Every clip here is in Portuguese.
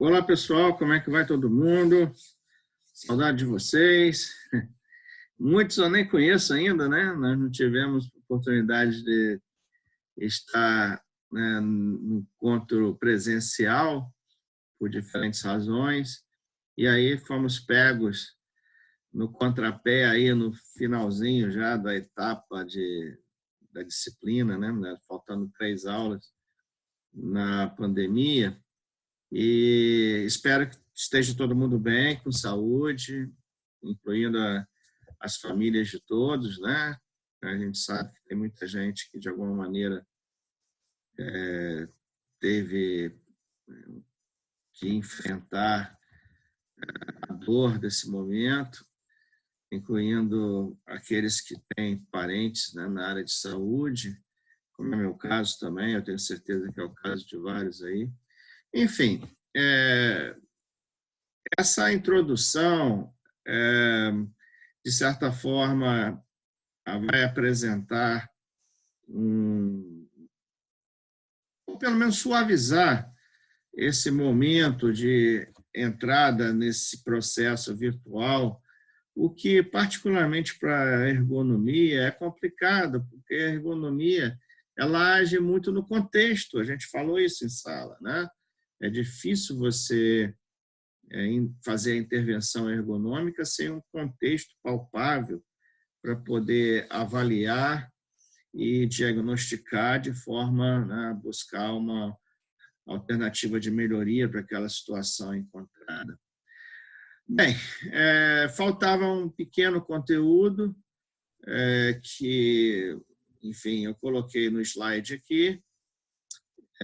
Olá, pessoal, como é que vai todo mundo? Saudade de vocês. Muitos eu nem conheço ainda, né? Nós não tivemos oportunidade de estar, né, no encontro presencial por diferentes razões. E aí fomos pegos no contrapé aí no finalzinho já da etapa da disciplina, né? Faltando 3 aulas na pandemia. E espero que esteja todo mundo bem, com saúde, incluindo as famílias de todos, né? A gente sabe que tem muita gente que, de alguma maneira, teve que enfrentar a dor desse momento, incluindo aqueles que têm parentes, né, na área de saúde, como é meu caso também, eu tenho certeza que é o caso de vários aí. Enfim, essa introdução, de certa forma, vai apresentar ou pelo menos suavizar esse momento de entrada nesse processo virtual, o que, particularmente para a ergonomia, é complicado, porque a ergonomia ela age muito no contexto, a gente falou isso em sala, né? É difícil você fazer a intervenção ergonômica sem um contexto palpável para poder avaliar e diagnosticar de forma, né, a buscar uma alternativa de melhoria para aquela situação encontrada. Bem, faltava um pequeno conteúdo que, enfim, eu coloquei no slide aqui.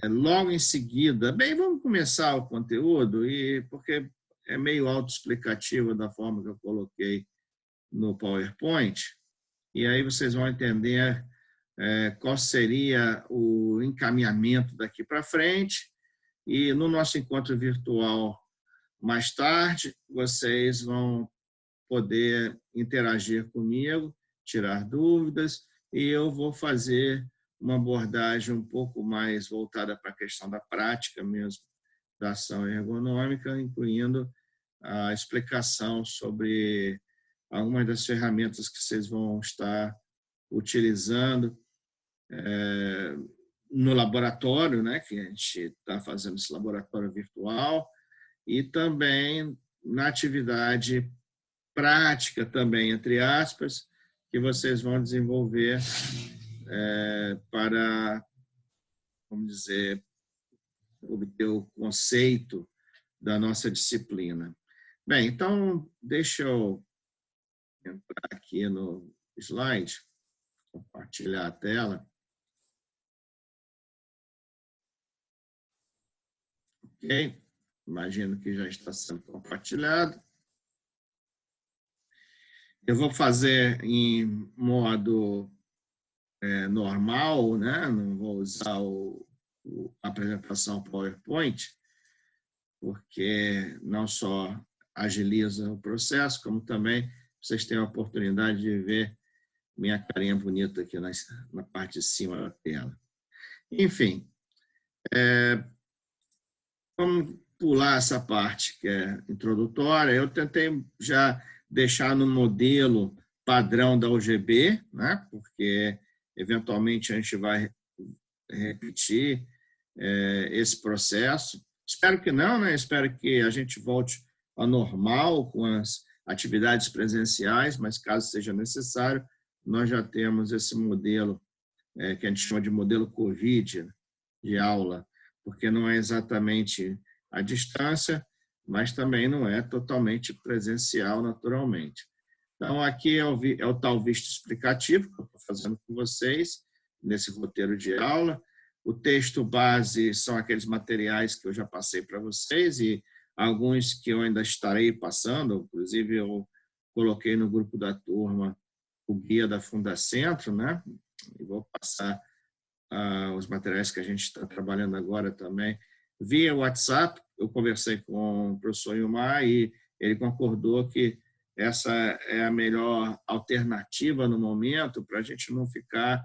Logo em seguida, bem, vamos começar o conteúdo, porque é meio autoexplicativo da forma que eu coloquei no PowerPoint, e aí vocês vão entender qual seria o encaminhamento daqui para frente, e no nosso encontro virtual mais tarde, vocês vão poder interagir comigo, tirar dúvidas, e eu vou fazer uma abordagem um pouco mais voltada para a questão da prática mesmo, da ação ergonômica, incluindo a explicação sobre algumas das ferramentas que vocês vão estar utilizando no laboratório, né, que a gente está fazendo esse laboratório virtual, e também na atividade prática também, entre aspas, que vocês vão desenvolver para, vamos dizer, obter o conceito da nossa disciplina. Bem, então, deixa eu entrar aqui no slide, compartilhar a tela. Ok? Imagino que já está sendo compartilhado. Eu vou fazer em modo normal, né? Não vou usar a apresentação PowerPoint, porque não só agiliza o processo, como também vocês têm a oportunidade de ver minha carinha bonita aqui na parte de cima da tela. Enfim, vamos pular essa parte que é introdutória. Eu tentei já deixar no modelo padrão da UGB, né? Porque eventualmente a gente vai repetir esse processo. Espero que não, né? Espero que a gente volte ao normal com as atividades presenciais, mas caso seja necessário, nós já temos esse modelo que a gente chama de modelo COVID de aula, porque não é exatamente à distância, mas também não é totalmente presencial naturalmente. Então, aqui é o tal visto explicativo que eu estou fazendo com vocês, nesse roteiro de aula. O texto base são aqueles materiais que eu já passei para vocês e alguns que eu ainda estarei passando, inclusive eu coloquei no grupo da turma o guia da Fundacentro, né? E vou passar os materiais que a gente está trabalhando agora também via WhatsApp. Eu conversei com o professor Ilmar e ele concordou que essa é a melhor alternativa no momento para a gente não ficar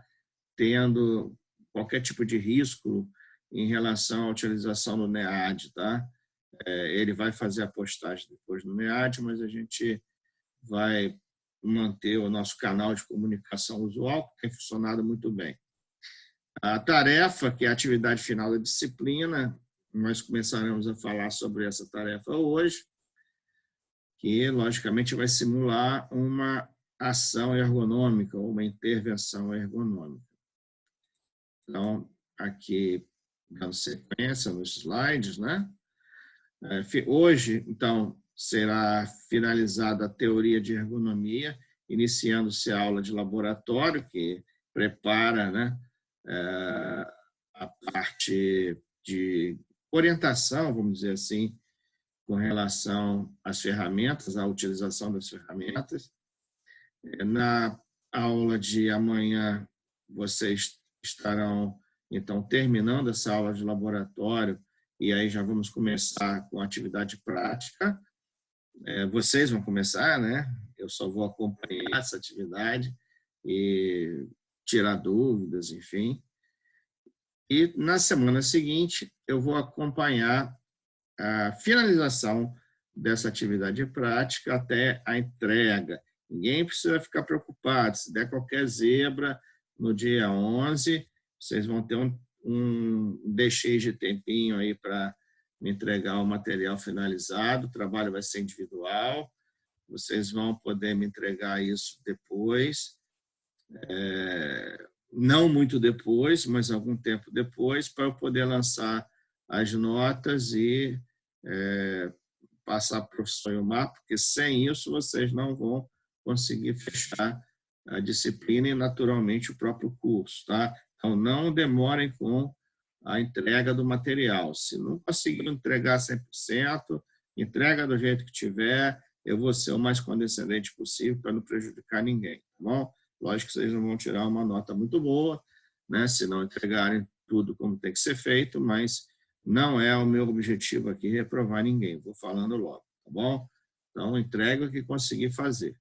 tendo qualquer tipo de risco em relação à utilização do NEAD, tá? Ele vai fazer a postagem depois no MEAD, mas a gente vai manter o nosso canal de comunicação usual, que tem funcionado muito bem. A tarefa, que é a atividade final da disciplina, nós começaremos a falar sobre essa tarefa hoje, que, logicamente, vai simular uma ação ergonômica ou uma intervenção ergonômica. Então, aqui, dando sequência nos slides, né? Hoje, então, será finalizada a teoria de ergonomia, iniciando-se a aula de laboratório, que prepara, né, a parte de orientação, vamos dizer assim, com relação às ferramentas, à utilização das ferramentas. Na aula de amanhã, vocês estarão, então, terminando essa aula de laboratório, e aí já vamos começar com a atividade prática. Vocês vão começar, né? Eu só vou acompanhar essa atividade e tirar dúvidas, enfim. E na semana seguinte, eu vou acompanhar a finalização dessa atividade prática até a entrega. Ninguém precisa ficar preocupado. Se der qualquer zebra no dia 11, vocês vão ter um deixei de tempinho aí para me entregar o material finalizado. O trabalho vai ser individual. Vocês vão poder me entregar isso depois. Não muito depois, mas algum tempo depois, para eu poder lançar as notas e passar para o professor Ilmar, porque sem isso vocês não vão conseguir fechar a disciplina e, naturalmente, o próprio curso. Tá? Então, não demorem com a entrega do material. Se não conseguir entregar 100%, entrega do jeito que tiver, eu vou ser o mais condescendente possível para não prejudicar ninguém. Tá bom? Lógico que vocês não vão tirar uma nota muito boa, né, se não entregarem tudo como tem que ser feito, mas não é o meu objetivo aqui reprovar ninguém. Vou falando logo, tá bom? Então, entrega o que conseguir fazer,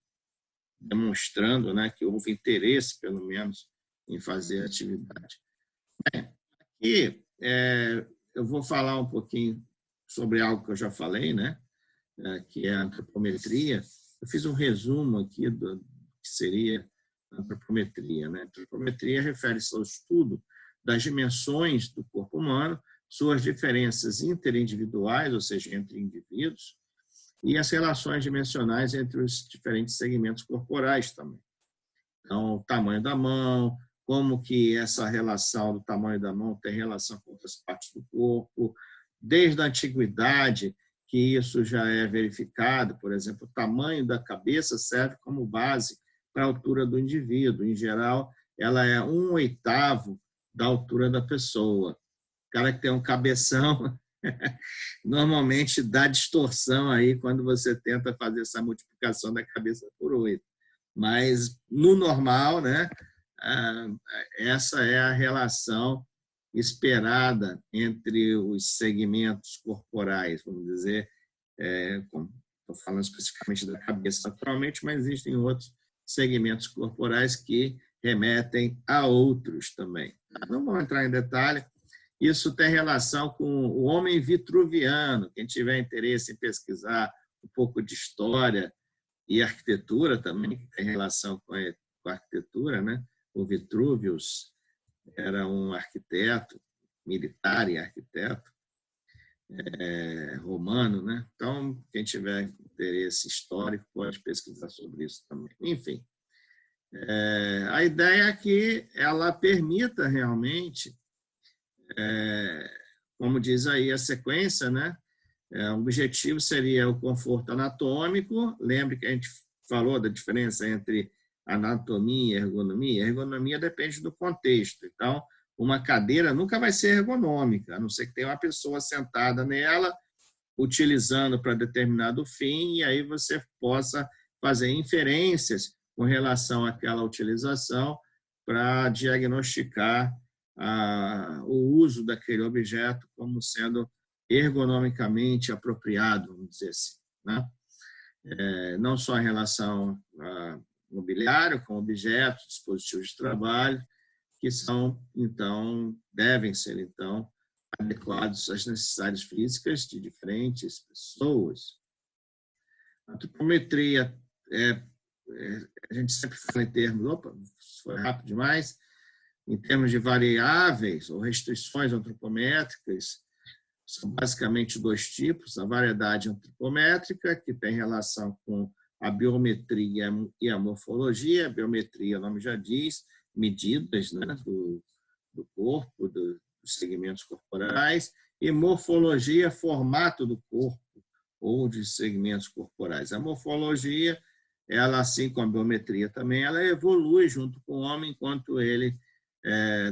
demonstrando, né, que houve interesse, pelo menos, em fazer a atividade. Aqui, eu vou falar um pouquinho sobre algo que eu já falei, né, que é a antropometria. Eu fiz um resumo aqui do que seria a antropometria, né? A antropometria refere-se ao estudo das dimensões do corpo humano, suas diferenças interindividuais, ou seja, entre indivíduos, e as relações dimensionais entre os diferentes segmentos corporais também. Então, o tamanho da mão, como que essa relação do tamanho da mão tem relação com outras partes do corpo, desde a antiguidade, que isso já é verificado, por exemplo, o tamanho da cabeça serve como base para a altura do indivíduo. Em geral, ela é 1/8 da altura da pessoa. O cara que tem um cabeção normalmente dá distorção aí quando você tenta fazer essa multiplicação da cabeça por 8. Mas, no normal, né, essa é a relação esperada entre os segmentos corporais, vamos dizer, estou falando especificamente da cabeça naturalmente, mas existem outros segmentos corporais que remetem a outros também. Não vou entrar em detalhe. Isso tem relação com o homem vitruviano. Quem tiver interesse em pesquisar um pouco de história e arquitetura também, que tem relação com a arquitetura, né? O Vitruvius era um arquiteto, militar e arquiteto romano, né? Então, quem tiver interesse histórico pode pesquisar sobre isso também. Enfim, a ideia é que ela permita realmente, como diz aí a sequência, né? O objetivo seria o conforto anatômico. Lembre que a gente falou da diferença entre anatomia e ergonomia. A ergonomia depende do contexto. Então, uma cadeira nunca vai ser ergonômica, a não ser que tenha uma pessoa sentada nela, utilizando para determinado fim, e aí você possa fazer inferências com relação àquela utilização para diagnosticar o uso daquele objeto como sendo ergonomicamente apropriado, vamos dizer assim, né? Não só em relação a mobiliário, com objetos, dispositivos de trabalho, que são, então, devem ser, então, adequados às necessidades físicas de diferentes pessoas. A antropometria, a gente sempre fala em termos, opa, foi rápido demais, em termos de variáveis ou restrições antropométricas, são basicamente dois tipos: a variedade antropométrica, que tem relação com a biometria e a morfologia. A biometria, o nome já diz, medidas, né, do corpo, dos segmentos corporais, e morfologia, formato do corpo ou de segmentos corporais. A morfologia, ela, assim como a biometria também, ela evolui junto com o homem enquanto ele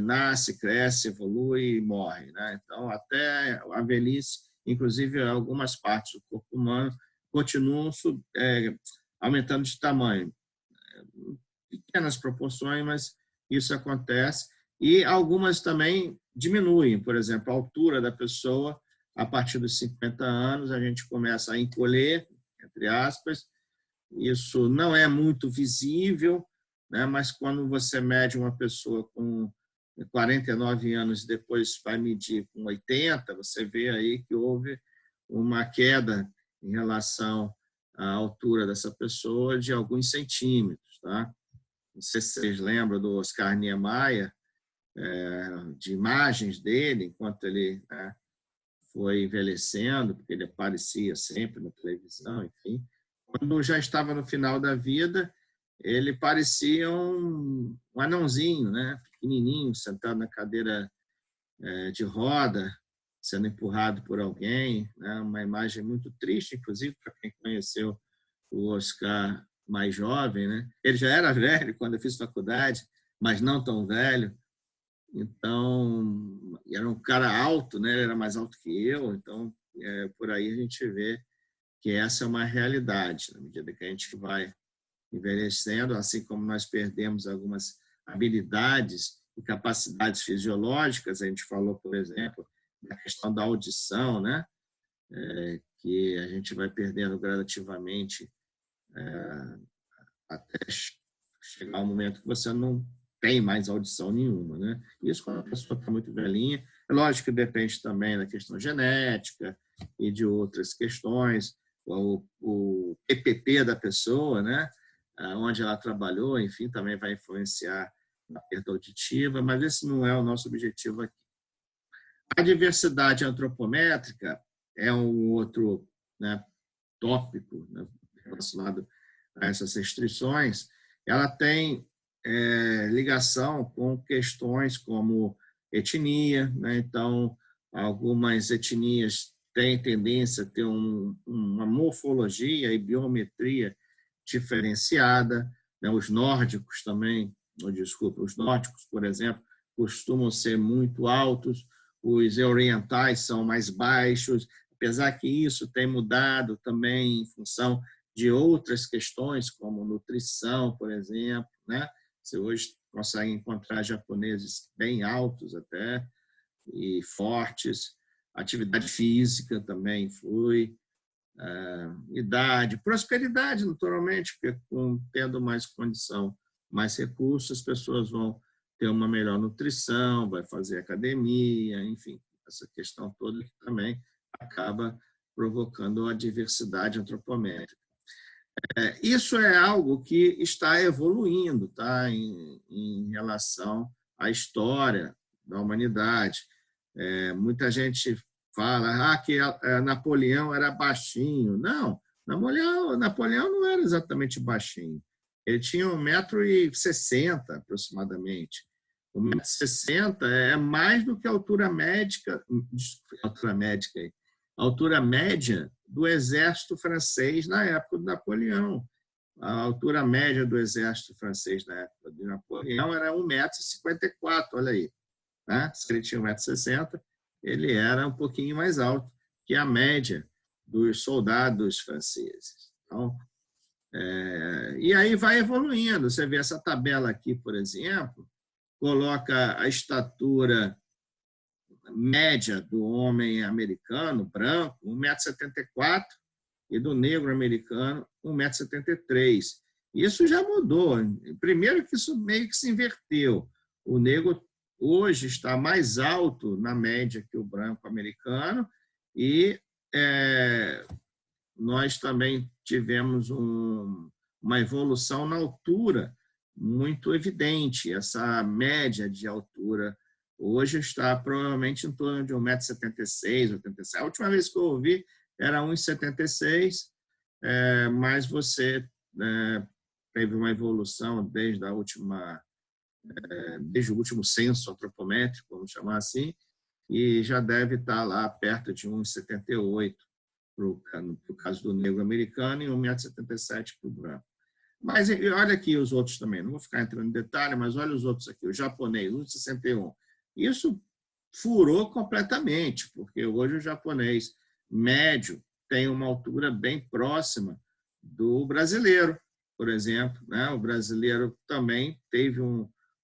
nasce, cresce, evolui e morre, né? Então, até a velhice, inclusive algumas partes do corpo humano continuam aumentando de tamanho. Pequenas proporções, mas isso acontece. E algumas também diminuem. Por exemplo, a altura da pessoa, a partir dos 50 anos, a gente começa a encolher, entre aspas. Isso não é muito visível, né? Mas quando você mede uma pessoa com 49 anos e depois vai medir com 80, você vê aí que houve uma queda em relação à altura dessa pessoa de alguns centímetros, tá? Não sei se vocês lembram do Oscar Niemeyer, de imagens dele enquanto ele foi envelhecendo, porque ele aparecia sempre na televisão, enfim. Quando já estava no final da vida, ele parecia um anãozinho, né? Pequenininho, sentado na cadeira de roda, sendo empurrado por alguém, né? Uma imagem muito triste, inclusive, para quem conheceu o Oscar mais jovem, né? Ele já era velho quando eu fiz faculdade, mas não tão velho. Então, era um cara alto, né? Ele era mais alto que eu, então, por aí a gente vê que essa é uma realidade, na medida que a gente vai envelhecendo, assim como nós perdemos algumas habilidades e capacidades fisiológicas. A gente falou, por exemplo, da questão da audição, né? Que a gente vai perdendo gradativamente até chegar um momento que você não tem mais audição nenhuma, né? Isso quando a pessoa está muito velhinha. É lógico que depende também da questão genética e de outras questões, o PPP da pessoa, né? Onde ela trabalhou, enfim, também vai influenciar na perda auditiva, mas esse não é o nosso objetivo aqui. A diversidade antropométrica é um outro, né, tópico, né, relacionado a essas restrições. Ela tem ligação com questões como etnia, né? Então, algumas etnias têm tendência a ter uma morfologia e biometria diferenciada, né? Os nórdicos também, os nórdicos, por exemplo, costumam ser muito altos, os orientais são mais baixos, apesar que isso tem mudado também em função de outras questões, como nutrição, por exemplo, né? Você hoje consegue encontrar japoneses bem altos até, e fortes. Atividade física também influi. Idade, prosperidade, naturalmente, porque tendo mais condição, mais recursos, as pessoas vão ter uma melhor nutrição, vai fazer academia, enfim, essa questão toda que também acaba provocando a diversidade antropométrica. Isso é algo que está evoluindo, tá? Em relação à história da humanidade. Muita gente fala que Napoleão era baixinho. Não, Napoleão não era exatamente baixinho. Ele tinha 1,60 m aproximadamente. 1,60 m é mais do que a altura média do exército francês na época de Napoleão. A altura média do exército francês na época de Napoleão era 1,54 m, olha aí. Né? Se ele tinha 1,60 m, ele era um pouquinho mais alto que a média dos soldados franceses. Então, e aí vai evoluindo. Você vê essa tabela aqui, por exemplo, coloca a estatura média do homem americano, branco, 1,74 m, e do negro americano, 1,73 m. Isso já mudou. Primeiro que isso meio que se inverteu. O negro hoje está mais alto na média que o branco americano e nós também tivemos uma evolução na altura muito evidente. Essa média de altura hoje está provavelmente em torno de 1,76 m, 1,87 m. A última vez que eu ouvi era 1,76 m, mas você teve uma evolução desde o último censo antropométrico, vamos chamar assim, e já deve estar lá perto de 1,78 m para o caso do negro americano e 1,77 m para o branco. Mas olha aqui os outros também, não vou ficar entrando em detalhe, mas olha os outros aqui. O japonês, 1,61 m. Isso furou completamente, porque hoje o japonês médio tem uma altura bem próxima do brasileiro, por exemplo. O brasileiro também teve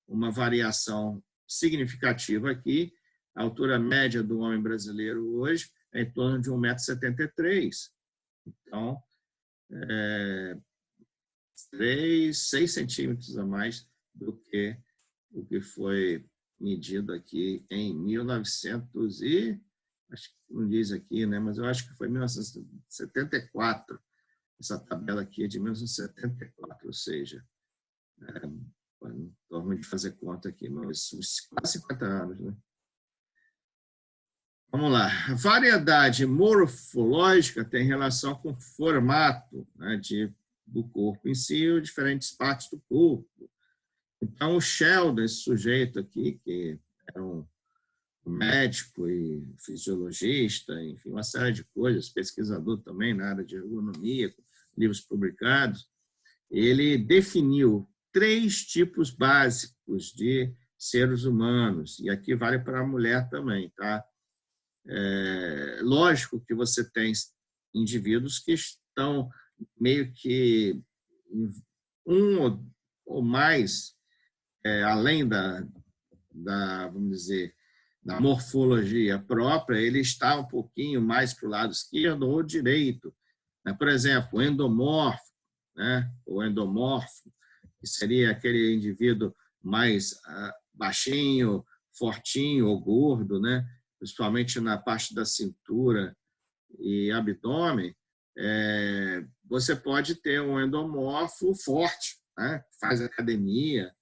uma variação significativa aqui. A altura média do homem brasileiro hoje é em torno de 1,73 m. Então, 6 centímetros a mais do que o que foi medido aqui em 1900 e... acho que não diz aqui, mas eu acho que foi 1974. Essa tabela aqui é de 1974, ou seja, não estou ruim de fazer conta aqui, mas quase 50 anos. Vamos lá. A variedade morfológica tem relação com o formato do corpo em si ou diferentes partes do corpo. Então, o Sheldon, esse sujeito aqui, que era um médico e fisiologista, enfim, uma série de coisas, pesquisador também na área de ergonomia, livros publicados, ele definiu 3 tipos básicos de seres humanos, e aqui vale para a mulher também, tá? Lógico que você tem indivíduos que estão meio que ou mais além vamos dizer, da morfologia própria, ele está um pouquinho mais para o lado esquerdo ou direito. Por exemplo, o endomorfo, o endomorfo, que seria aquele indivíduo mais baixinho, fortinho ou gordo, principalmente na parte da cintura e abdômen, você pode ter um endomorfo forte, faz academia,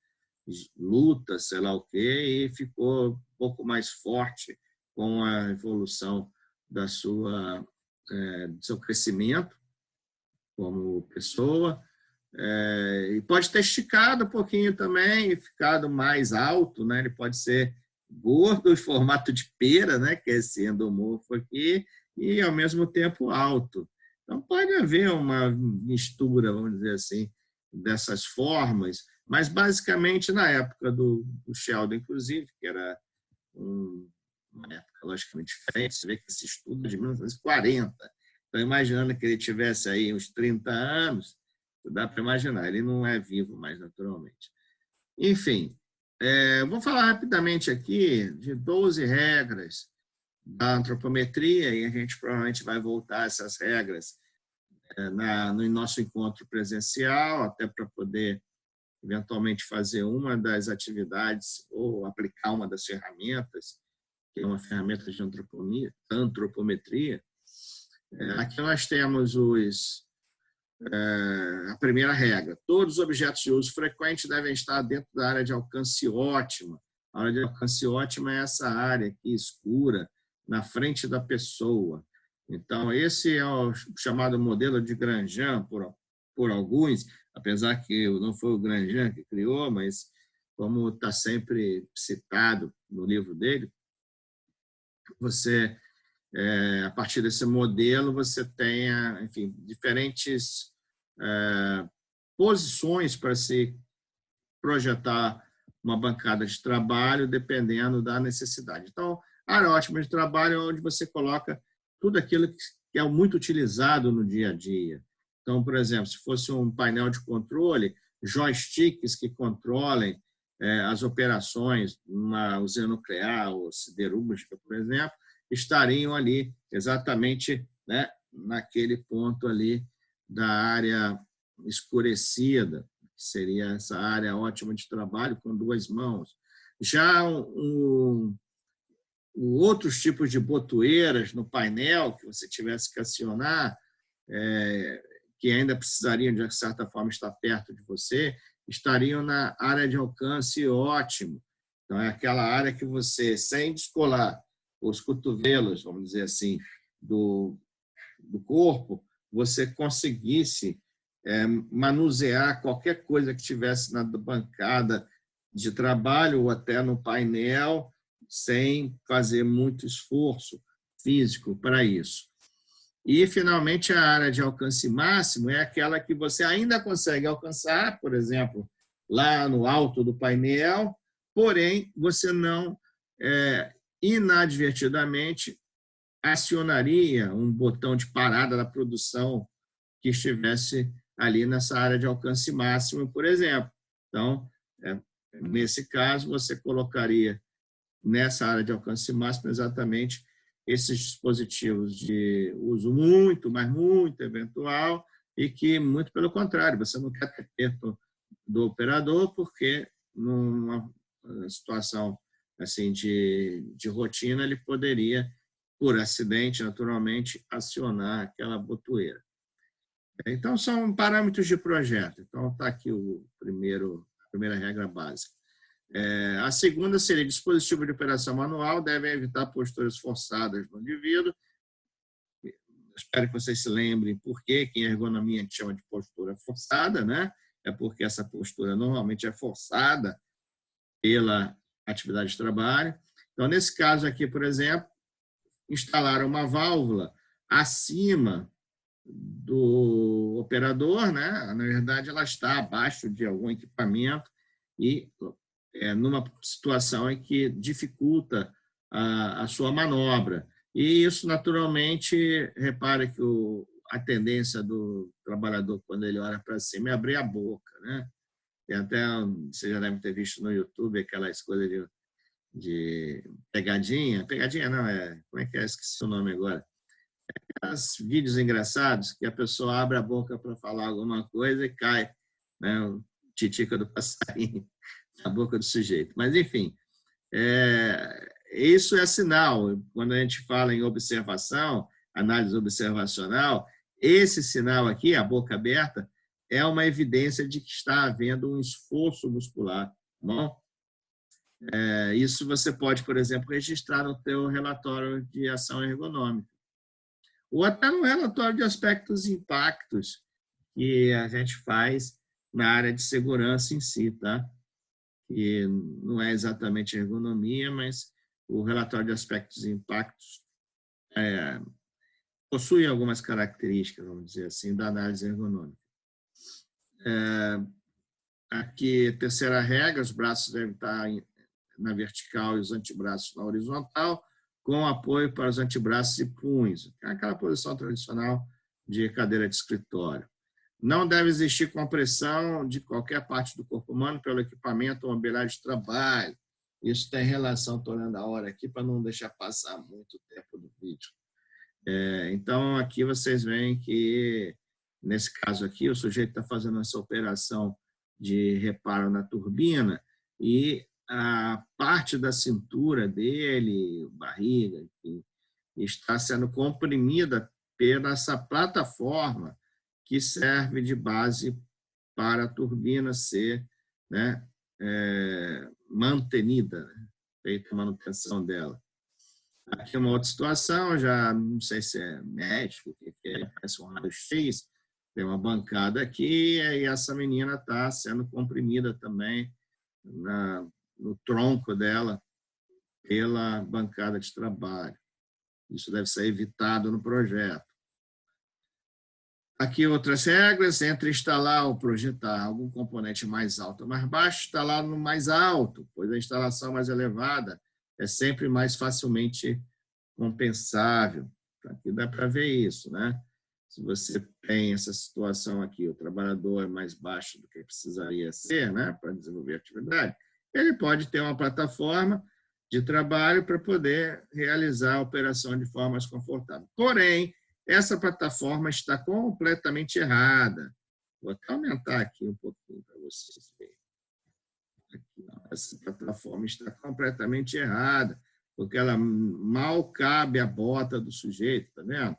luta, sei lá o quê, e ficou um pouco mais forte com a evolução do seu crescimento como pessoa. E pode ter esticado um pouquinho também e ficado mais alto, Ele pode ser gordo em formato de pera, que é esse endomorfo aqui, e ao mesmo tempo alto. Então pode haver uma mistura, vamos dizer assim, dessas formas, mas basicamente na época do Sheldon, inclusive, que era uma época logicamente diferente, você vê que esse estudo é de 1940. Então, imaginando que ele tivesse aí uns 30 anos, dá para imaginar, ele não é vivo mais naturalmente. Enfim, vou falar rapidamente aqui de 12 regras da antropometria, e a gente provavelmente vai voltar a essas regras no nosso encontro presencial, até para poder eventualmente fazer uma das atividades ou aplicar uma das ferramentas, que é uma ferramenta de antropometria. Aqui nós temos a primeira regra. Todos os objetos de uso frequente devem estar dentro da área de alcance ótima. A área de alcance ótima é essa área aqui escura, na frente da pessoa. Então, esse é o chamado modelo de Grandjean, por alguns, apesar que não foi o Grandjean que criou, mas como está sempre citado no livro dele, você, a partir desse modelo, você tem, enfim, diferentes posições para se projetar uma bancada de trabalho, dependendo da necessidade. Então, a área ótima de trabalho é onde você coloca tudo aquilo que é muito utilizado no dia a dia. Então, por exemplo, se fosse um painel de controle, joysticks que controlem as operações numa usina nuclear ou siderúrgica, por exemplo, estariam ali exatamente naquele ponto ali da área escurecida, que seria essa área ótima de trabalho com 2 mãos. Já outros tipos de botoeiras no painel que você tivesse que acionar, que ainda precisariam, de certa forma, estar perto de você, estariam na área de alcance ótimo. Então, é aquela área que você, sem descolar os cotovelos, vamos dizer assim, do corpo, você conseguisse manusear qualquer coisa que estivesse na bancada de trabalho ou até no painel, sem fazer muito esforço físico para isso. E, finalmente, a área de alcance máximo é aquela que você ainda consegue alcançar, por exemplo, lá no alto do painel, porém, você não, inadvertidamente, acionaria um botão de parada da produção que estivesse ali nessa área de alcance máximo, por exemplo. Então, nesse caso, você colocaria nessa área de alcance máximo exatamente esses dispositivos de uso muito, mas muito eventual e que, muito pelo contrário, você não quer ter perto do operador porque, numa situação assim de rotina, ele poderia, por acidente, naturalmente, acionar aquela botoeira. Então, são parâmetros de projeto. Então, está aqui a primeira regra básica. A segunda seria: dispositivo de operação manual devem evitar posturas forçadas no indivíduo. Espero que vocês se lembrem por que em ergonomia a gente chama de postura forçada, né? É porque essa postura normalmente é forçada pela atividade de trabalho. Então, nesse caso aqui, por exemplo, instalar uma válvula acima do operador, né? Na verdade, ela está abaixo de algum equipamento e numa situação em que dificulta a sua manobra. E isso, naturalmente, repare que a tendência do trabalhador, quando ele olha para cima, é abrir a boca, né? Tem até, você já deve ter visto no YouTube aquelas coisas de pegadinha. Pegadinha não, como é que é? Esqueci o nome agora. Aqueles vídeos engraçados que a pessoa abre a boca para falar alguma coisa e cai, né? O titica do passarinho na boca do sujeito. Mas, enfim, isso é sinal. Quando a gente fala em observação, análise observacional, esse sinal aqui, a boca aberta, é uma evidência de que está havendo um esforço muscular. Bom, isso você pode, por exemplo, registrar no teu relatório de ação ergonômica. Ou até no relatório de aspectos e impactos que a gente faz na área de segurança em si, tá? Que não é exatamente ergonomia, mas o relatório de aspectos e impactos possui algumas características, vamos dizer assim, da análise ergonômica. Aqui, terceira regra: os braços devem estar na vertical e os antebraços na horizontal, com apoio para os antebraços e punhos. É aquela posição tradicional de cadeira de escritório. Não deve existir compressão de qualquer parte do corpo humano pelo equipamento ou ambiente de trabalho. Isso tem relação, estou olhando a hora aqui para não deixar passar muito tempo do vídeo. Então, aqui vocês veem que, nesse caso aqui, o sujeito está fazendo essa operação de reparo na turbina e a parte da cintura dele, barriga, enfim, está sendo comprimida pela essa plataforma que serve de base para a turbina ser, né, mantenida, né, feita a manutenção dela. Aqui uma outra situação, já não sei se é médico, que parece um raio-x, tem uma bancada aqui e essa menina está sendo comprimida também no tronco dela pela bancada de trabalho. Isso deve ser evitado no projeto. Aqui outras regras: entre instalar ou projetar algum componente mais alto ou mais baixo, instalar no mais alto, pois a instalação mais elevada é sempre mais facilmente compensável. Aqui dá para ver isso, né? Se você tem essa situação aqui, o trabalhador é mais baixo do que precisaria ser, né, para desenvolver a atividade, ele pode ter uma plataforma de trabalho para poder realizar a operação de forma mais confortável. Porém, essa plataforma está completamente errada. Vou até aumentar aqui um pouquinho para vocês verem. Essa plataforma está completamente errada, porque ela mal cabe a bota do sujeito, tá vendo?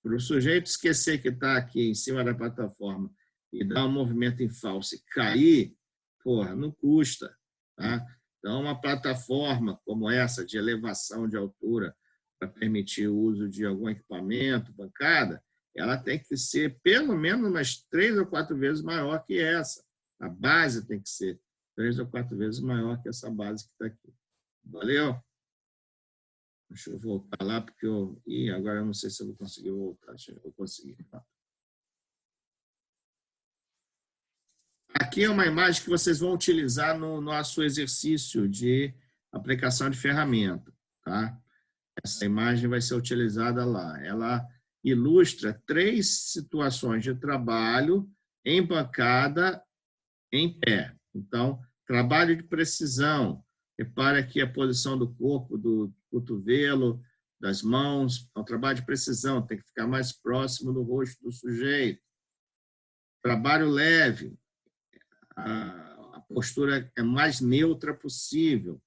Para o sujeito esquecer que está aqui em cima da plataforma e dar um movimento em falso e cair, porra, não custa, tá? Então, uma plataforma como essa, de elevação de altura, para permitir o uso de algum equipamento, bancada, ela tem que ser pelo menos umas 3 ou 4 vezes maior que essa. A base tem que ser 3 ou 4 vezes maior que essa base que está aqui. Valeu? Deixa eu voltar lá, porque eu... Ih, agora eu não sei se eu vou conseguir voltar. Deixa eu conseguir. Aqui é uma imagem que vocês vão utilizar no nosso exercício de aplicação de ferramenta. Tá? Essa imagem vai ser utilizada lá. Ela ilustra 3 situações de trabalho em bancada, em pé. Então, trabalho de precisão. Repare aqui a posição do corpo, do cotovelo, das mãos. É um trabalho de precisão, tem que ficar mais próximo do rosto do sujeito. Trabalho leve. A postura é mais neutra possível.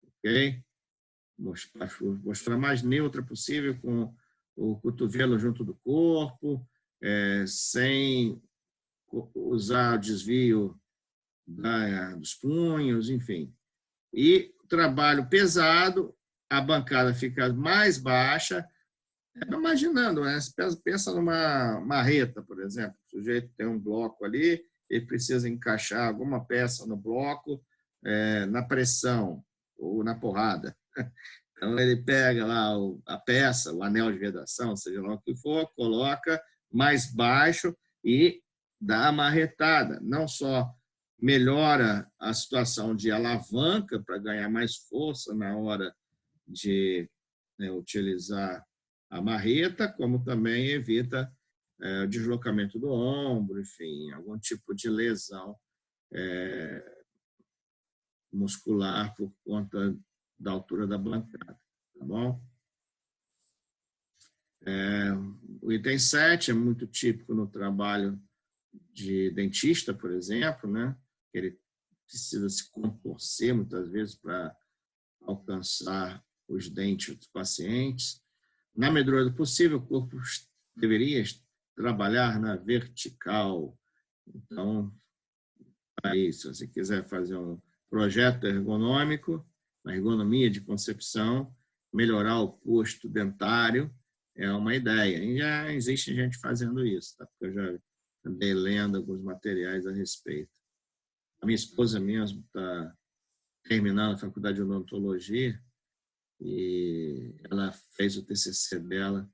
Ok? Mostrar mais neutra possível, com o cotovelo junto do corpo, sem usar o desvio dos punhos, enfim. E trabalho pesado, a bancada fica mais baixa. Imaginando, né? Pensa numa marreta, por exemplo. O sujeito tem um bloco ali, ele precisa encaixar alguma peça no bloco, na pressão ou na porrada. Então, ele pega lá a peça, o anel de vedação, seja lá o que for, coloca mais baixo e dá a marretada. Não só melhora a situação de alavanca para ganhar mais força na hora de utilizar a marreta, como também evita o deslocamento do ombro, enfim, algum tipo de lesão muscular por conta da altura da bancada, tá bom? O item 7 é muito típico no trabalho de dentista, por exemplo, né? Ele precisa se contorcer muitas vezes para alcançar os dentes dos pacientes. Na medida do possível, o corpo deveria trabalhar na vertical. Então, aí, se você quiser fazer um projeto ergonômico, uma ergonomia de concepção, melhorar o posto dentário, é uma ideia. E já existe gente fazendo isso, tá? Porque eu já andei lendo alguns materiais a respeito. A minha esposa mesmo está terminando a faculdade de odontologia e ela fez o TCC dela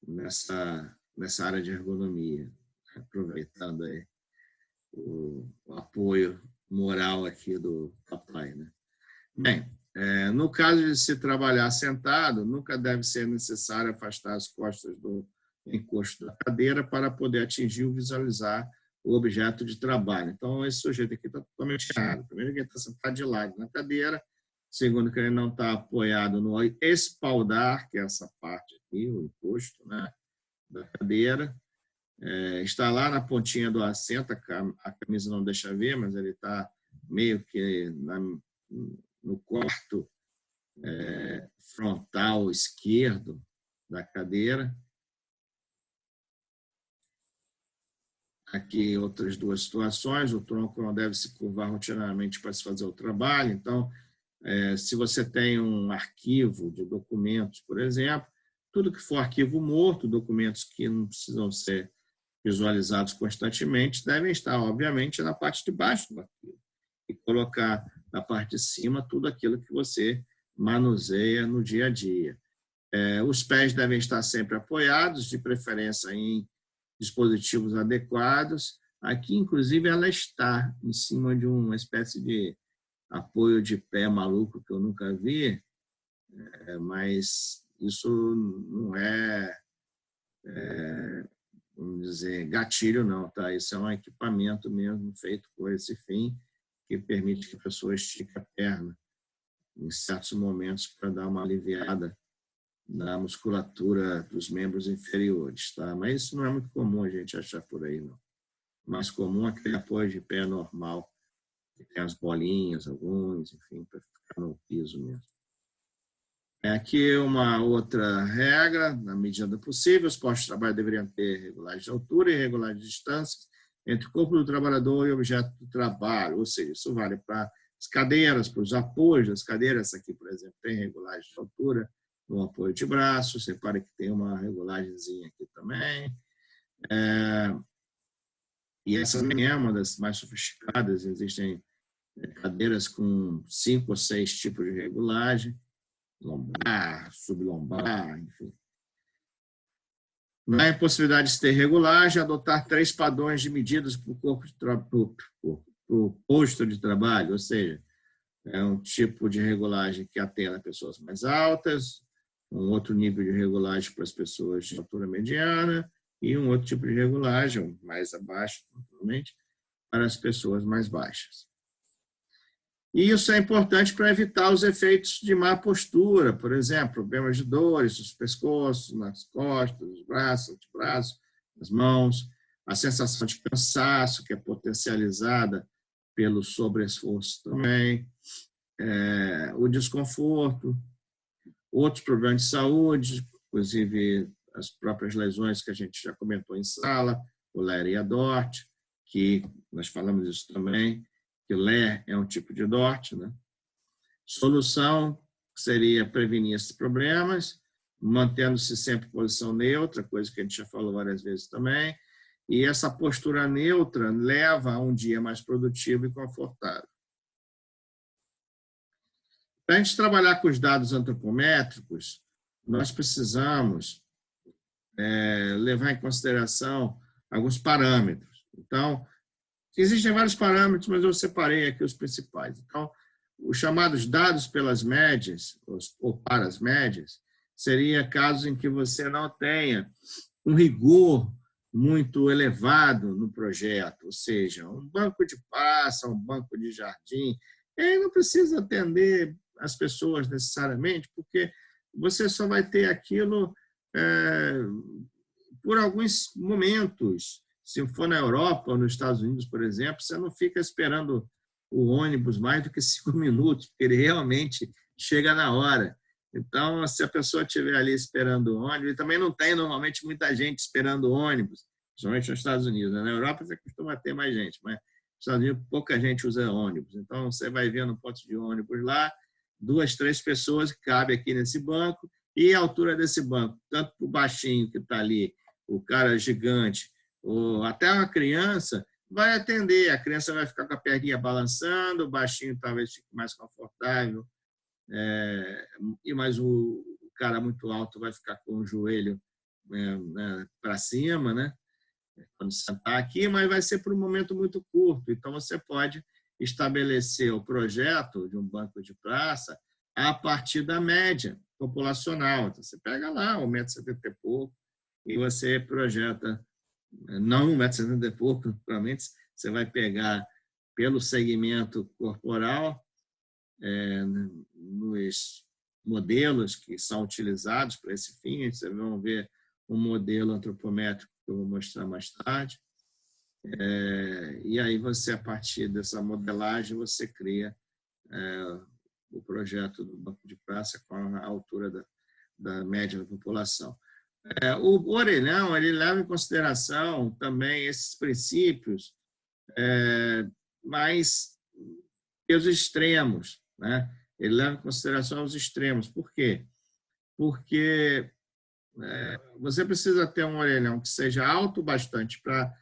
nessa área de ergonomia, aproveitando aí o apoio moral aqui do papai, né? Bem, no caso de se trabalhar sentado, nunca deve ser necessário afastar as costas do encosto da cadeira para poder atingir ou visualizar o objeto de trabalho. Então, esse sujeito aqui está totalmente errado. Primeiro, que ele está sentado de lado na cadeira. Segundo, que ele não está apoiado no espaldar, que é essa parte aqui, o encosto, né, da cadeira. Está lá na pontinha do assento, a camisa não deixa ver, mas ele está meio que no quarto frontal esquerdo da cadeira. Aqui outras 2 situações, o tronco não deve se curvar rotineiramente para se fazer o trabalho. Então, se você tem um arquivo de documentos, por exemplo, tudo que for arquivo morto, documentos que não precisam ser visualizados constantemente, devem estar, obviamente, na parte de baixo do arquivo. E colocar na parte de cima tudo aquilo que você manuseia no dia a dia. Os pés devem estar sempre apoiados, de preferência em dispositivos adequados. Aqui, inclusive, ela está em cima de uma espécie de apoio de pé maluco que eu nunca vi, mas isso não vamos dizer, gatilho não, tá? Isso é um equipamento mesmo feito por esse fim, que permite que a pessoa estique a perna em certos momentos para dar uma aliviada na musculatura dos membros inferiores, tá? Mas isso não é muito comum a gente achar por aí, não. O mais comum é aquele apoio de pé normal Tem as bolinhas, alguns, enfim, para ficar no piso mesmo. Aqui uma outra regra, na medida do possível, os postos de trabalho deveriam ter regulagem de altura e regulagem de distância entre o corpo do trabalhador e o objeto do trabalho, ou seja, isso vale para as cadeiras, para os apoios das cadeiras. Essa aqui, por exemplo, tem regulagem de altura no apoio de braços, repare que tem uma regulagemzinha aqui também. E essa também é uma das mais sofisticadas, existem cadeiras com 5 ou 6 tipos de regulagem, lombar, sublombar, enfim. Na impossibilidade de ter regulagem, adotar 3 padrões de medidas para o posto de trabalho, ou seja, é um tipo de regulagem que atenda pessoas mais altas, um outro nível de regulagem para as pessoas de altura mediana e um outro tipo de regulagem, mais abaixo, naturalmente, para as pessoas mais baixas. E isso é importante para evitar os efeitos de má postura, por exemplo, problemas de dores nos pescoços, nas costas, nos braços, antebraços, nas mãos, a sensação de cansaço, que é potencializada pelo sobreesforço também, o desconforto, outros problemas de saúde, inclusive as próprias lesões que a gente já comentou em sala, o LER e a DORT, que nós falamos isso também, que o LER é um tipo de DORT, né? Solução seria prevenir esses problemas, mantendo-se sempre em posição neutra, coisa que a gente já falou várias vezes também, e essa postura neutra leva a um dia mais produtivo e confortável. Para a gente trabalhar com os dados antropométricos, nós precisamos levar em consideração alguns parâmetros. Então, existem vários parâmetros, mas eu separei aqui os principais. Então, os chamados dados pelas médias, ou para as médias, seria casos em que você não tenha um rigor muito elevado no projeto, ou seja, um banco de praça, um banco de jardim, ele não precisa atender as pessoas necessariamente, porque você só vai ter aquilo por alguns momentos. Se for na Europa ou nos Estados Unidos, por exemplo, você não fica esperando o ônibus mais do que 5 minutos, porque ele realmente chega na hora. Então, se a pessoa estiver ali esperando o ônibus, e também não tem normalmente muita gente esperando o ônibus, principalmente nos Estados Unidos. Na Europa você costuma ter mais gente, mas nos Estados Unidos pouca gente usa ônibus. Então, você vai ver no ponto de ônibus lá, 2, 3 pessoas que cabem aqui nesse banco, e a altura desse banco, tanto para o baixinho que está ali, o cara gigante, ou até uma criança, vai atender. A criança vai ficar com a perninha balançando, o baixinho talvez fique mais confortável, e mais o cara muito alto vai ficar com o joelho para cima, né? Quando sentar aqui, mas vai ser por um momento muito curto. Então, você pode estabelecer o projeto de um banco de praça a partir da média populacional. Então, você pega lá 1,70 m e pouco e você projeta, não 1,70 m e pouco, provavelmente você vai pegar pelo segmento corporal, nos modelos que são utilizados para esse fim. Vocês vão ver um modelo antropométrico que eu vou mostrar mais tarde. E aí você, a partir dessa modelagem, você cria o projeto do banco de praça com a altura da média da população. O orelhão, ele leva em consideração também esses princípios, mas os extremos, né? Ele leva em consideração os extremos. Por quê? Porque você precisa ter um orelhão que seja alto bastante para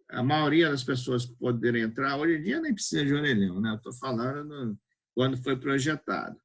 a maioria das pessoas poderem entrar. Hoje em dia nem precisa de orelhão, né? Eu estou falando quando foi projetado.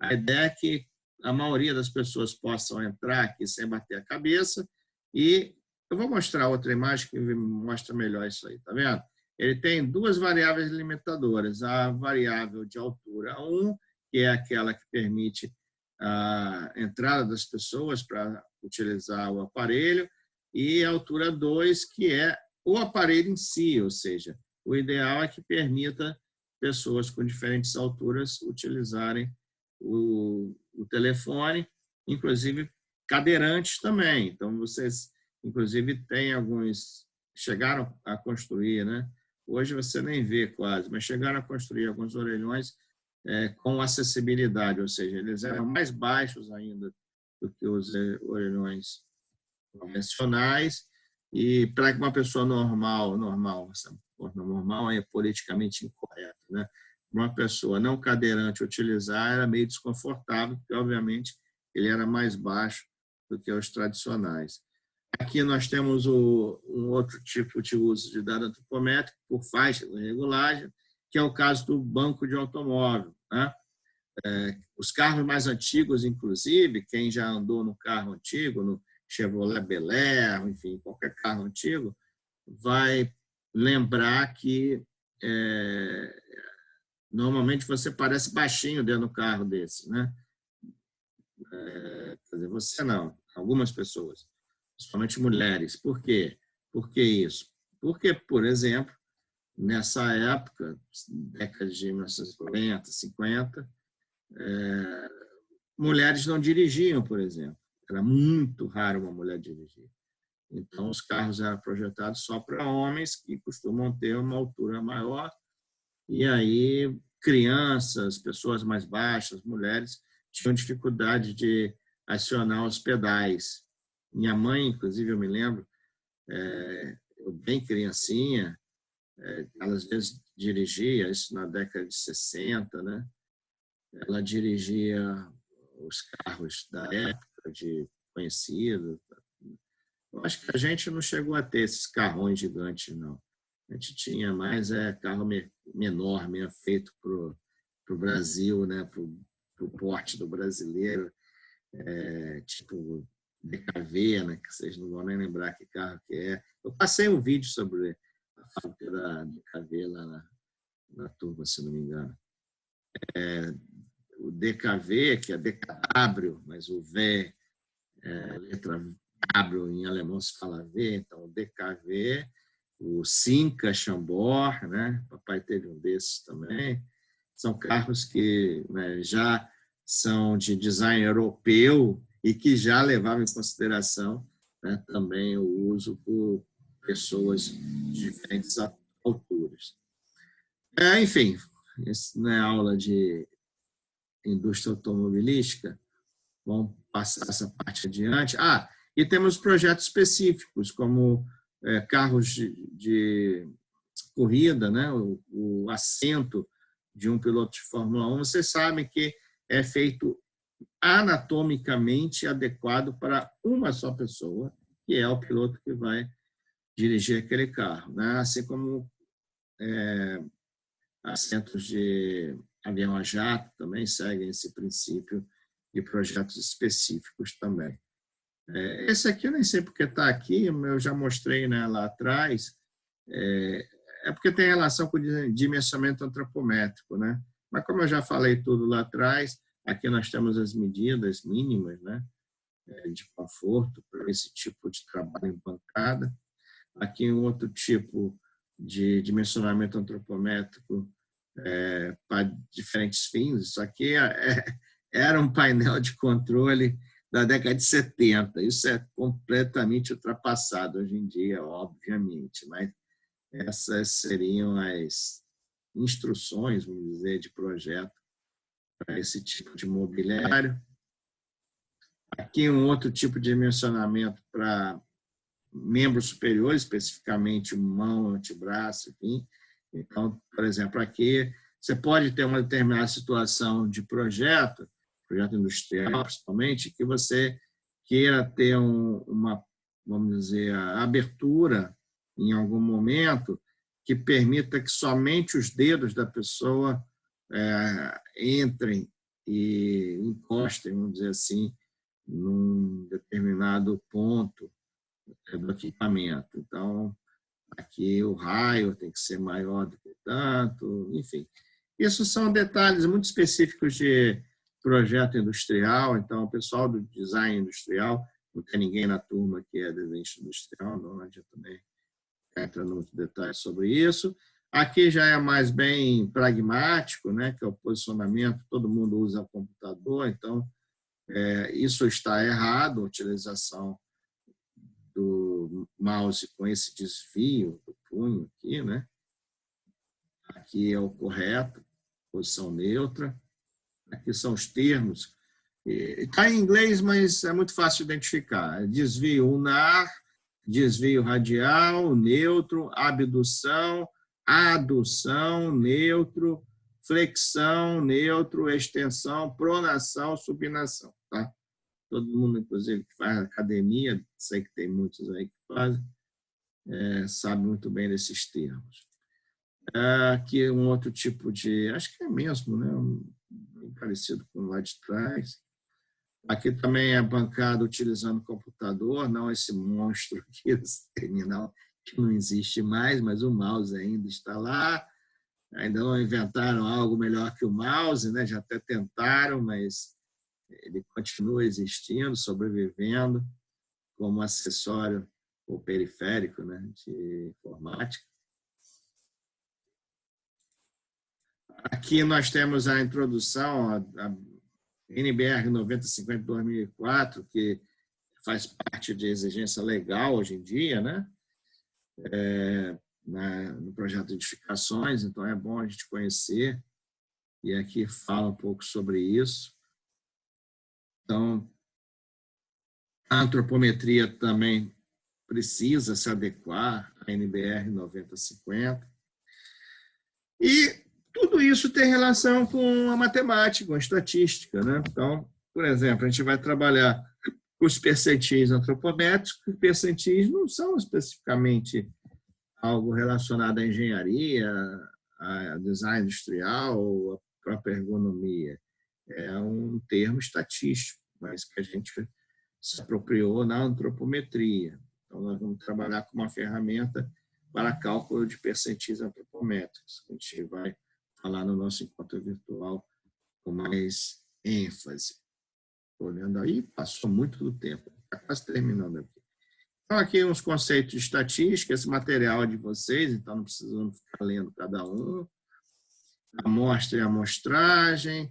A ideia é que a maioria das pessoas possam entrar aqui sem bater a cabeça, e eu vou mostrar outra imagem que mostra melhor isso aí, tá vendo? Ele tem 2 variáveis limitadoras, a variável de altura 1, que é aquela que permite a entrada das pessoas para utilizar o aparelho, e a altura 2, que é o aparelho em si, ou seja, o ideal é que permita pessoas com diferentes alturas utilizarem o telefone, inclusive cadeirantes também. Então, vocês, inclusive, têm alguns, chegaram a construir, né, Hoje você nem vê quase, mas chegaram a construir alguns orelhões com acessibilidade, ou seja, eles eram mais baixos ainda do que os orelhões convencionais, e para que uma pessoa normal é politicamente incorreto, né? Uma pessoa não cadeirante utilizar era meio desconfortável, porque, obviamente, ele era mais baixo do que os tradicionais. Aqui nós temos um outro tipo de uso de dado antropométrico por faixa de regulagem, que é o caso do banco de automóvel, né? Os carros mais antigos, inclusive, quem já andou no carro antigo, no Chevrolet Bel Air, enfim, qualquer carro antigo, vai lembrar que normalmente você parece baixinho dentro do carro desse, né? Quer dizer, você não, algumas pessoas, principalmente mulheres. Por quê? Por que isso? Porque, por exemplo, nessa época, década de 1940, 50, mulheres não dirigiam, por exemplo. Era muito raro uma mulher dirigir. Então, os carros eram projetados só para homens que costumam ter uma altura maior. E aí, crianças, pessoas mais baixas, mulheres, tinham dificuldade de acionar os pedais. Minha mãe, inclusive, eu me lembro, eu bem criancinha, ela às vezes dirigia, isso na década de 60, né? Ela dirigia os carros da época de conhecido. Eu acho que a gente não chegou a ter esses carrões gigantes, não. A gente tinha mais carro menor, meio feito para o Brasil, né? Para o porte do brasileiro, tipo DKV, né? Que vocês não vão nem lembrar que carro que é. Eu passei um vídeo sobre a fábrica da DKV lá na turma, se não me engano. O DKV, que é DKW, mas o V, letra W em alemão se fala V, então o DKV, o Simca Chambord, né? Papai teve um desses também. São carros que, né, já são de design europeu e que já levavam em consideração, né, também o uso por pessoas de diferentes alturas. Enfim, isso não é aula de indústria automobilística. Vamos passar essa parte adiante. E temos projetos específicos, como carros de corrida, né? O assento de um piloto de Fórmula 1. Vocês sabem que é feito anatomicamente adequado para uma só pessoa, que é o piloto que vai dirigir aquele carro, né? Assim como assentos de avião a jato também seguem esse princípio de projetos específicos também. Esse aqui eu nem sei porque está aqui, eu já mostrei, né, lá atrás, porque tem relação com o dimensionamento antropométrico, né? Mas como eu já falei tudo lá atrás, aqui nós temos as medidas mínimas, né, de conforto para esse tipo de trabalho em bancada. Aqui um outro tipo de dimensionamento antropométrico para diferentes fins. Isso aqui era um painel de controle da década de 70. Isso é completamente ultrapassado hoje em dia, obviamente, mas essas seriam as instruções, vamos dizer, de projeto para esse tipo de mobiliário. Aqui um outro tipo de dimensionamento para membros superiores, especificamente mão, antebraço, enfim. Então, por exemplo, aqui você pode ter uma determinada situação de projeto industrial, principalmente, que você queira ter uma, vamos dizer, a abertura em algum momento que permita que somente os dedos da pessoa entrem e encostem, vamos dizer assim, num determinado ponto do equipamento. Então, aqui o raio tem que ser maior do que tanto, enfim. Isso são detalhes muito específicos de projeto industrial. Então, o pessoal do design industrial, não tem ninguém na turma que é desenho industrial, não adianta também entrar nos detalhes sobre isso. Aqui já é mais bem pragmático, né, que é o posicionamento, todo mundo usa computador, então isso está errado, a utilização do mouse com esse desvio do punho aqui, né? aqui é o correto, posição neutra. Aqui são os termos. Está em inglês, mas é muito fácil de identificar. Desvio ulnar, desvio radial, neutro, abdução, adução, neutro, flexão, neutro, extensão, pronação, supinação. Tá? Todo mundo, inclusive, que faz academia, sei que tem muitos aí que fazem, sabe muito bem desses termos. Aqui um outro tipo de, acho que é mesmo, né? Bem parecido com o lá de trás. Aqui também é bancada utilizando computador, não esse monstro aqui, esse terminal que não existe mais, mas o mouse ainda está lá. Ainda não inventaram algo melhor que o mouse, né? Já até tentaram, mas ele continua existindo, sobrevivendo como acessório ou periférico, né, de informática. Aqui nós temos a introdução, a NBR 9050-2004, que faz parte de exigência legal hoje em dia, né? No projeto de edificações, então é bom a gente conhecer, e aqui fala um pouco sobre isso. Então, a antropometria também precisa se adequar à NBR 9050. E tudo isso tem relação com a matemática, com a estatística, né? Então, por exemplo, a gente vai trabalhar com os percentis antropométricos. Os percentis não são especificamente algo relacionado à engenharia, a design industrial ou a própria ergonomia. É um termo estatístico, mas que a gente se apropriou na antropometria. Então, nós vamos trabalhar com uma ferramenta para cálculo de percentis antropométricos. A gente vai falar no nosso encontro virtual com mais ênfase. Estou olhando aí, passou muito do tempo, está quase terminando aqui. Então, aqui uns conceitos de estatística, esse material é de vocês, então não precisamos ficar lendo cada um. Amostra e amostragem,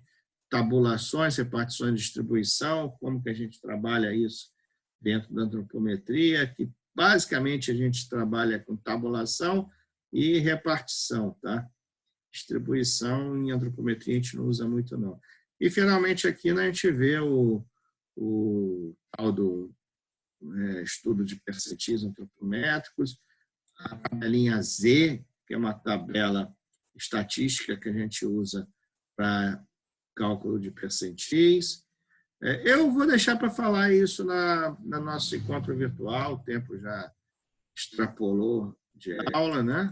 tabulações, repartições de distribuição, como que a gente trabalha isso dentro da antropometria, que basicamente a gente trabalha com tabulação e repartição, tá? Distribuição em antropometria a gente não usa muito, não. E, finalmente, aqui a gente vê o tal do estudo de percentis antropométricos, a tabelinha Z, que é uma tabela estatística que a gente usa para cálculo de percentis. Eu vou deixar para falar isso no nosso encontro virtual, o tempo já extrapolou de aula, né?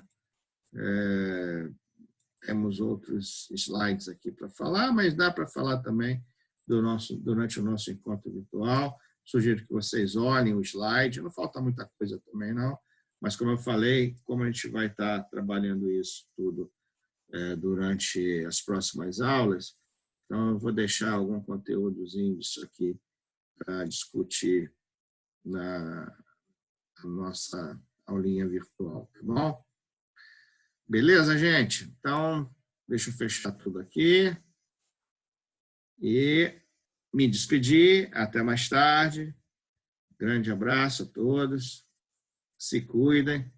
Temos outros slides aqui para falar, mas dá para falar também durante o nosso encontro virtual. Sugiro que vocês olhem o slide, não falta muita coisa também, não, mas como eu falei, como a gente vai estar trabalhando isso tudo durante as próximas aulas, então eu vou deixar algum conteúdozinho disso aqui para discutir na nossa aulinha virtual, tá bom? Beleza, gente? Então, deixa eu fechar tudo aqui e me despedir. Até mais tarde. Grande abraço a todos. Se cuidem.